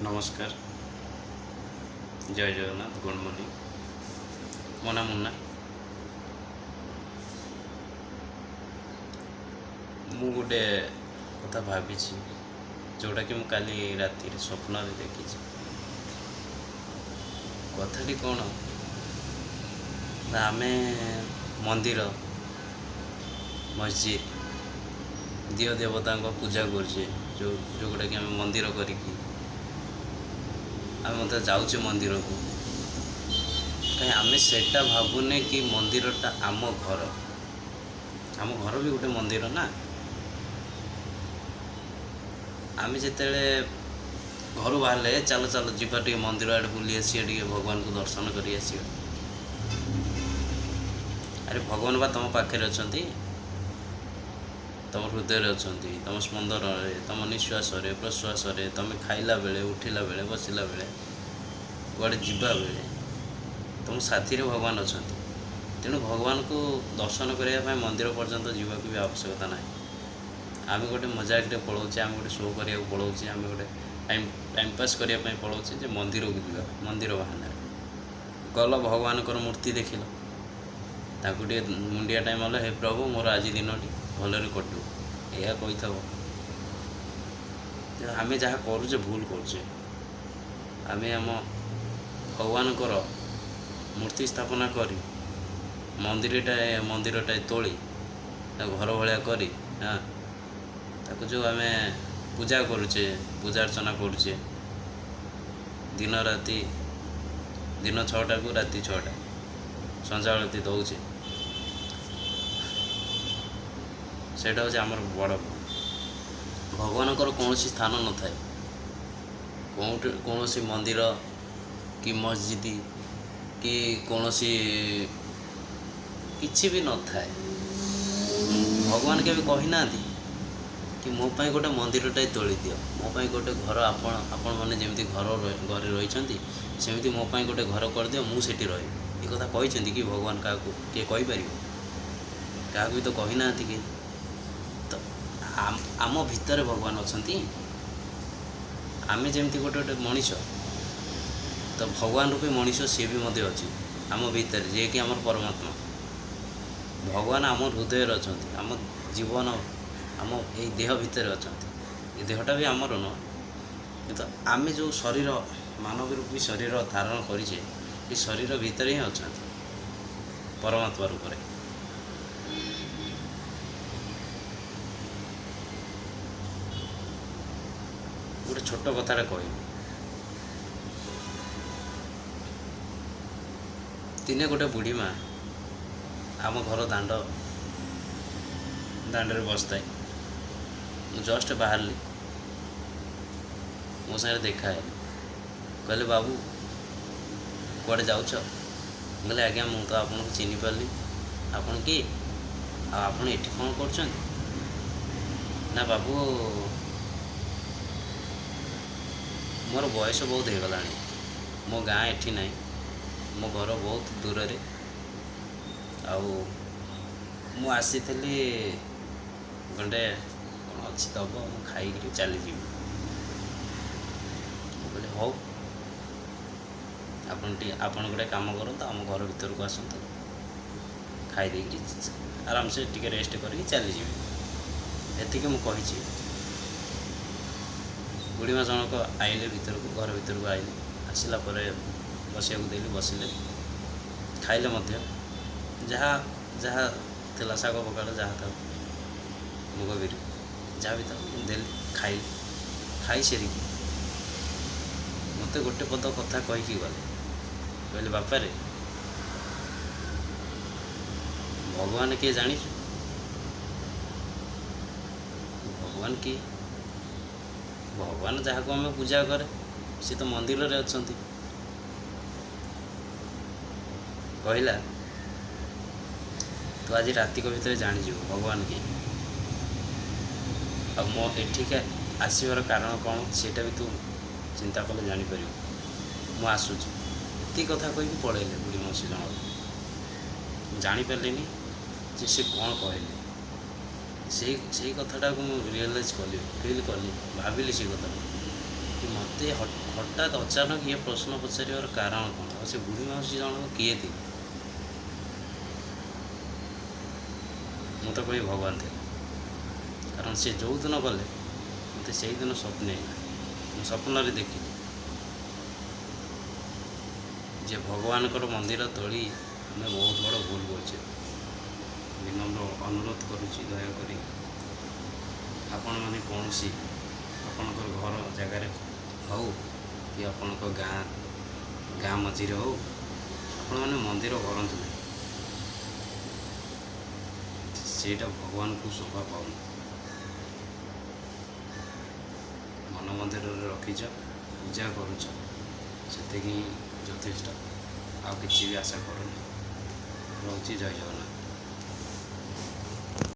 नमस्कार जय Jagannath good morning मो ना मुन्ना मु गोटे कथा भावी जोटा कि काली राति स्वप्न देखी कथाटी कौन ना आमे मंदिर मस्जिद दिव देवता पूजा करछे जोटा कि आम मंदिर करिकी आम जाऊे मंदिर को कहीं आम सेटा भावुने कि मंदिरटा आम घर भी गोटे मंदिर ना आम जिते घर बाहर चल चल जीवा टे मंदिर आड़े बुली आसिए भगवान को दर्शन कर अरे भगवान बा तुम पाखे अच्छा तुम हृदय अच्छा तुम स्पंदन तुम निश्वास प्रश्वास तुम खाइला बेले उठिला बेले बसला बेले गुआड़े जीवा बेले तुम साथी भगवान अच्छा तेणु भगवान को दर्शन करने मंदिर पर्यंत जीवाक भी आवश्यकता ना आम गोटे मजाक पलाऊे आम गोटे शो करा पलाऊे आम गोटे टाइम पास करने पलाऊे मंदिर को जीवा मंदिर बहाना गल भगवान मूर्ति देख टे मुंडिया टाइम है हे प्रभु मोर आज दिन भलरे कटू या कही था आम जहाँ करुचे भूल करुचे आम आम भगवान मूर्ति स्थापना करी मंदिरटा तोली घर भाया करी हाँ ताको जो आम पूजा करुचे पूजा अर्चना करुचे दिन राति दिन 6टा को राति 6टा संजा आलती दौचे सेटा हूँ आमर बड़ भगवान कौन स्थान न थाए कौन मंदिर कि मस्जिद कि कौन किसी भी न थाए भगवान के कही ना कि मोपाई गोटे मंदिरटाई तोली दियो मोपाई गोटे घर आपण मैंने जमी घर रही सेमती मोपाई गोटे घर कर दियो मुझे रही ये कथा कही कि भगवान क्या किए कहीपर क्या भी तो कही ना कि तो आम भितर भगवान अच्छा आम जमी गोटे गोटे मनीष तो भगवान रूपी मनीष सी भी अच्छी आम भितर जी कि आम परमात्मा भगवान आम हृदय अच्छा आम जीवन आम ये देह भितर अच्छा ये देहटा भी आमर नुह तो आम जो शरीर मानव रूपी शरीर धारण करें ये शरीर भितर ही अच्छा परमात्मा रूप में गोटे छोट कथा कह दिने गोटे बुढ़ी माँ आम घर दांडे बसता जस्ट बाहरली मो साथ देखा है कहले बाबू कुआड़े जाऊच बोले आज्ञा मु तो आपन को चिनी पारली आपन कि आपन एठी कौन कर ना बाबू मोर बयस बहुत हो गला मो गाँ एठी ना मो घर बहुत दूर रे मु आसी गंडे कौन अच्छी दब मु खाई चली जी बोले हौ आपन गोटे काम करते आम घर भर को आसतु खाई आराम से टिके रेस्ट करके चली जी मु कही बुढ़ीमा जनक आइले भर को घर भर को आइले आसला बसिया देली बसिले खाइले जहाँ जहाँ थिला शाग पकाड़ जहाँ था मुग बिरी जहाँ भी था देली खाई सारी मत गोटे पद कथा कहीकि गले कहले बापा रे भगवान किए जानी भगवान किए भगवान जहाँ को आम पूजा करे सी तो मंदिर रे अच्छा कहला तो आज राति भितर जानीज भगवान की आ मो एठिका आसबार कारण कौन सेटा भी तू चिंता कले जापर मु आसूँ ये कथा कहीकि पढ़ेले बुढ़ी मौसी जन जापारे जे से कौन कहले से कथाटा को रियलाइज कली फिल कली भाविली से कथा कि मत ଯେ ହଠାତ୍ ଅଚାନକ ଇଏ ପ୍ରଶ୍ନ ପଚାରିବାର କାରଣ କ'ଣ? ଆଉ ସେ ବୁଢ଼ୀ ମାଉସୀ ଜଣକ କିଏ ଥିଲେ? ମୁଁ ତ କହିବି ଭଗବାନ ଥିଲେ। କାରଣ ସେ ଯେଉଁଦିନ ଗଲେ ମୋତେ ସେଇଦିନ ସ୍ୱପ୍ନ ହେଲା, ମୁଁ ସ୍ୱପ୍ନରେ ଦେଖିଲି ଯେ ଭଗବାନଙ୍କର ମନ୍ଦିର ତୋଳି ଆମେ ବହୁତ ବଡ଼ ଭୁଲ କରୁଛେ। ବିନମ୍ର ଅନୁରୋଧ କରୁଛି, ଦୟାକରି ଆପଣମାନେ କୌଣସି ଆପଣଙ୍କର ଘର ଜାଗାରେ ହେଉ କି ଆପଣଙ୍କ ଗାଁ ମଝିରେ ହେଉ, ଆପଣମାନେ ମନ୍ଦିର କରନ୍ତୁ ନାହିଁ। ସେଇଟା ଭଗବାନଙ୍କୁ ଶୋଭା ପାଉନି। ମନ ମନ୍ଦିରରେ ରଖିଛ, ପୂଜା କରୁଛ, ସେତିକି ହିଁ ଯଥେଷ୍ଟ। ଆଉ କିଛି ବି ଆଶା କରୁନି। ରହୁଛି, ଜୟ ଜଗନ୍ନାଥ।